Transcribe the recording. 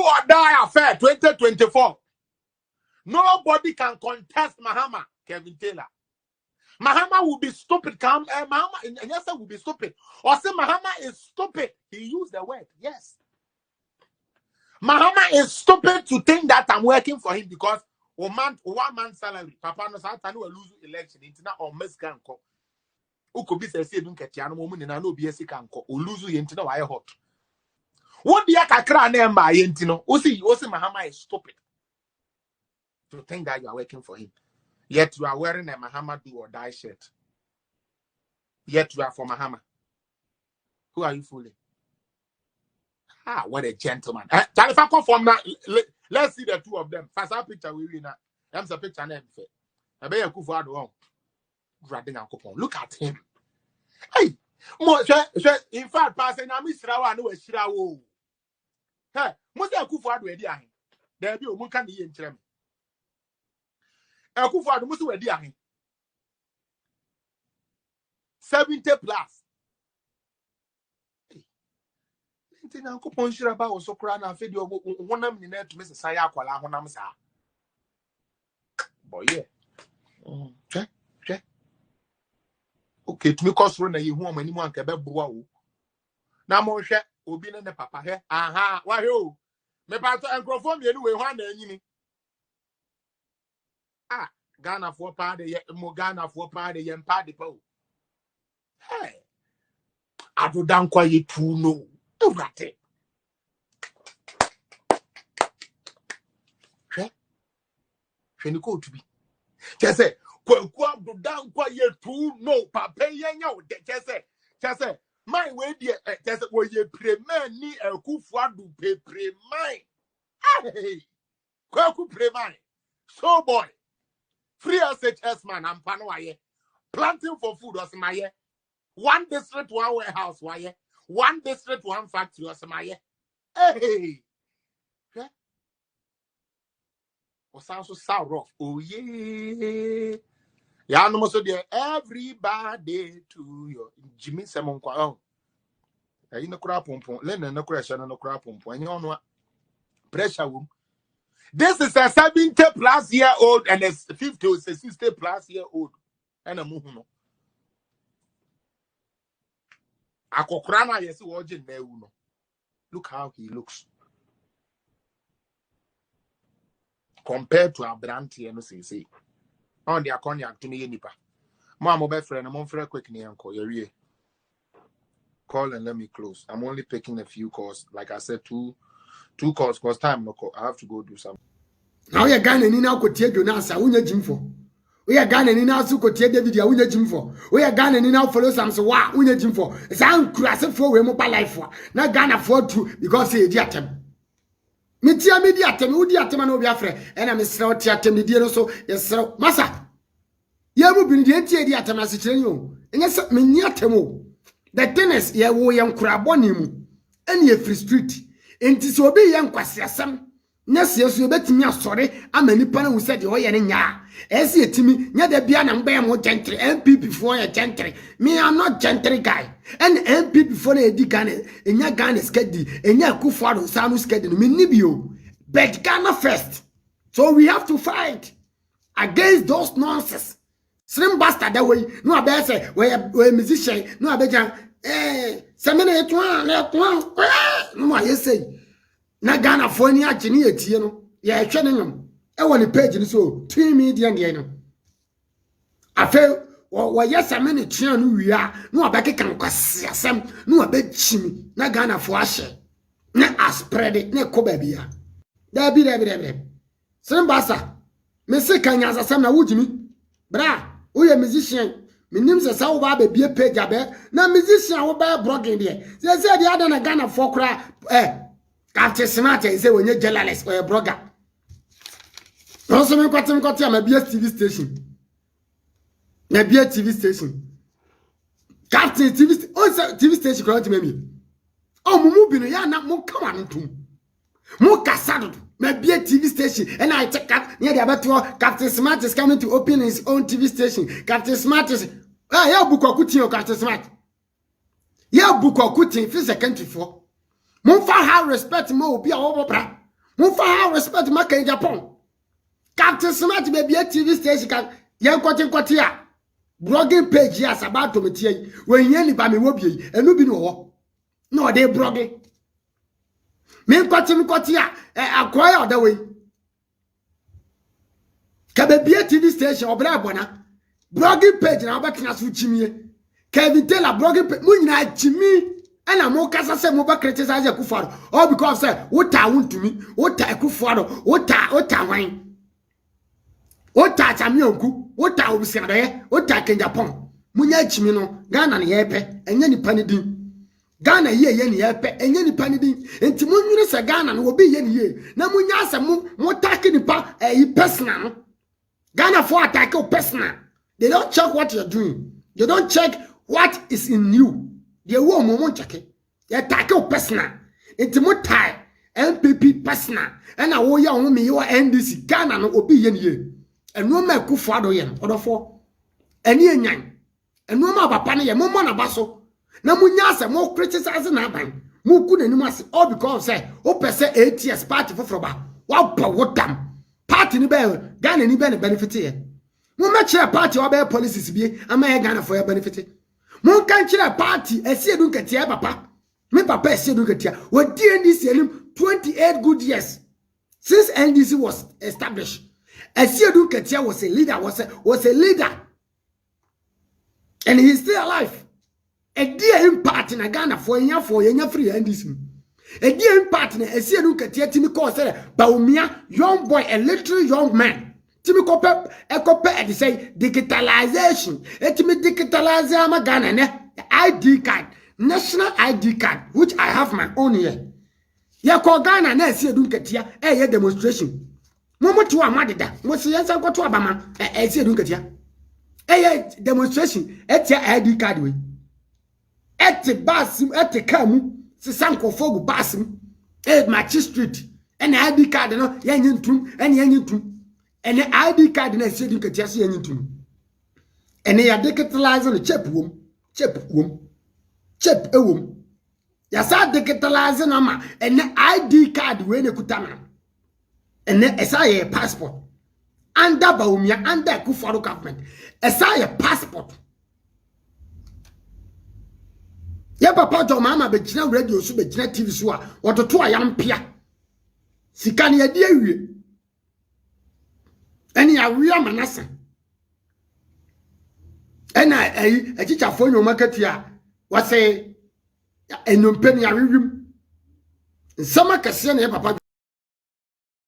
or die affair 2024. Nobody can contest Mahama, Kelvin Taylor. Mahama will be stupid. Mahama, and yes, will be stupid. Or say Mahama is stupid. He used the word. Yes. Mahama is stupid to think that I'm working for him because one man salary. Papa no Satan will lose election. Internet or miss canco. Who could be Asiedu Nkatia no moment and I know BSC canco. Or lose you into why hot. What the Akakra name by Yentino? Osi Mahama is stupid to think that you are working for him. Yet you are wearing a Mahama do or die shirt. Yet you are for Mahama. Who are you fooling? Ah, what a gentleman. If I come from now, let's see the two of them. First picture we win. That's a picture name. Look at him. Hey, in fact, passing I miss Rawa no Shirawo. Hey, most of Kufa do a there be a Munkan in Trem. A Kufa must do a 70 plus. Tina coupon shiraba or so crown and fed you 1 minute to Mrs. Saya Kuala Honamsa. Boy, yeah. Okay, to me, cost run a you home anyone can be bow. Now, more share will be in the papa here. Aha, why you? Me part and grow from you anyway, one day. Ah, Ghana for party, more Ghana for party, and party po. Hey, I do down quiet too, no. Right. Can you go to me? Just say, down quiet too, no, papa, yanyo, just say, my way, dear, just where you pray, man, ni a kufa do pay mine. Hey, Kwaku pray mine. So, boy, free SHS man, I'm panoye. Planting for food was my year. One district, one warehouse, why? One district, one factory, or some Hey, or sounds so rough. Oh, yeah. Yeah, no more so dear. Everybody to your Jimmy Simon Quao. In the crap on point, Lennon, no crash, and no crap on point. You know, pressure room. This is a 70 plus year old and a 50 or 60 plus year old. And a muhuno. Akokrana yes watching there uno. Look how he looks compared to our brand here no say on the cognac to me nipa mama best friend I'm on for a quick near call your call and let me close. I'm only picking a few calls, like I said, two calls because time no call. I have to go do something now. You're Ghana ni now kotie Jonas unya jim for we are Ghana ni now su kotie David ya unya jim for we are Ghana ni now follow some so wa unya jim for it's an crasse for we mobile life for na Ghana for true because he di atem media atem udi atem na obi afre ena me sra oti atem di no so yesra masa ye mu bin di entie di atem ase kire yo enye se me ni atem o the tennis ye wo ye nkurabo ni mu ene ye free street enti so obi ye nkwase asem nya se so ebetimi asore amani pa na wo se de ho ye ne nya ese etimi nya da bia na mba mo gentle MPP for ye gentle me I'm not gentle guy and MPP for na edi Ghana enya Ghana skedi enya Akufo-Addo sanu skedi no me ni bio but Ghana first, so we have to fight against those nonsense slim bastard that way no abe say we musician no abejan semene etwa no ma yesay na Ghana for ni agye ni etie no ye hwe ne nyom e woni page ni so twin media ne no afa wo yesemene tua no wia no abeke kan kwase asem no abechimi na Ghana for ahye na aspread na ko babia da bi slim bastard me se kanya asem na wujimi bra we musician minim se sa wo ba be page abe na musician wo ba blogging there say the other na Ghana for kra Captain Smart say when you journalist or a blogger also me kwatim ma be TV station na be TV station Captain TV station ko to me oh mumu bi no ya na mo kama ntum mo kasado na be TV station and I check up near the about Captain Smart is coming to open his own TV station. Captain Smart is ya bukwakuti o Captain Smart ya bukwakuti fi secondary for mo fa ha respect mo obi a wo bra Mo fa how respect maka in Japan. Captain Smart baby TV station kan yan kwoti a blogging page as about to metie when yen ba me wo bi enu bi no wo no dey blogging me kwoti a akoya oda we ka baby TV station obra abona blogging page na obekina so chimie Kelvin Taylor blogging page mu nyina chimi ana mo kasa se mo ba criticize Akufo-Addo all because say what I want to me what Akufo-Addo what wan Ota chamionku, ota obisiade, ota kenjapon. Munya chimi no, Ghana ne yepe, enye nipa ne din. Ghana ye ne yepe, enye nipa ne din. Enti munwire se Ghana no obi ye ne ye. Na munya se mo take nipa personal no. Ghana for attack o personal. They don't check what you're doing. They don't check what is in you. They wo mo check it. They attack o personal. Enti mo tie MPP personal. Na wo ya wo me yo NDC Ghana no obi ye ne ye. Enu ma Akufo-Addo yen odofo eni enyan enu ma papa ne ye mo na baso na munya se mo criticize na aban mo ku nanim ase all because say o pese ATS party foforo ba wa pa wotam party ni be Ghana ni be ne benefit ye mo ma kire party wa be policies bi ama ye Ghana for your benefit mo kan kire party Asiedu Nkatia papa me papa Asiedu Nkatia we DNDC elim 28 good years since NDC was established. Asiedu Nkatia was a leader, was a leader. And he's still alive. A dear impact in Ghana for Yenya free NDC. A dear impact in Asiedu Nkatia Timiko said, Baumia, young boy, a literal young man. Timiko and say digitalization. Etimi digitalize Ghana ID card, national ID card, which I have my own here. Ya ko Ghana na Asiedu Nkatia demonstration. Momo to amadeda mo se yansa kwato abama Asiedu Nkatia demonstration etia ID card we basim kamu se sanko fogu basim magistrate ID card no yanyentum yanyentum ID card na Asiedu Nkatia se yanyentum ya digitalize no chip ewom ya sa digitalize no ma ID card we ne kutama and a passport under Baumia under Akufo-Addo government a passport ya papa to mama be gina radio so be gina TV so a wototo ayam pia sika ne yade awie eni awie manasa ena achichafo nyoma katia wase enompe ne awewim nsama kase ne papa